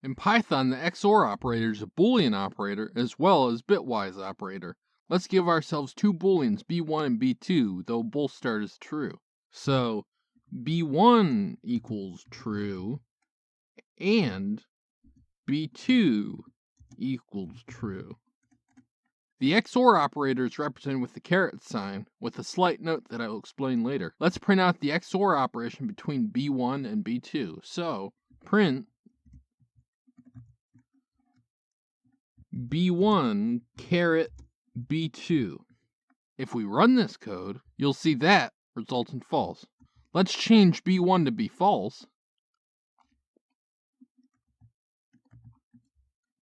In Python, the XOR operator is a Boolean operator as well as bitwise operator. Let's give ourselves two Booleans, b1 and b2, though both start as true. So b1 equals true and b2 equals true. The XOR operator is represented with the caret sign, with a slight note that I will explain later. Let's print out the XOR operation between b1 and b2. So print b1 caret b2. If we run this code, you'll see that results in false. Let's change b1 to be false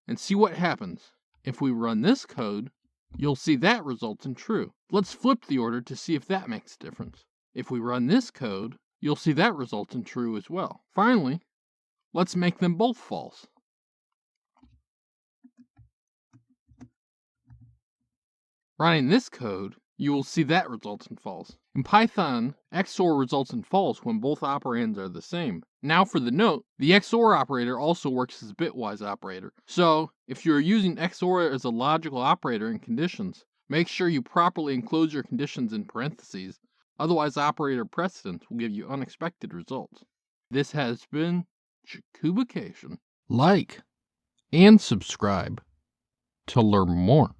and see what happens. If we run this code, you'll see that results in true. Let's flip the order to see if that makes a difference. If we run this code, you'll see that results in true as well. Finally, let's make them both false. Running this code, you will see that results in false. In Python, XOR results in false when both operands are the same. Now for the note, the XOR operator also works as a bitwise operator. So, if you are using XOR as a logical operator in conditions, make sure you properly enclose your conditions in parentheses, otherwise operator precedence will give you unexpected results. This has been Jakubication. Like and subscribe to learn more.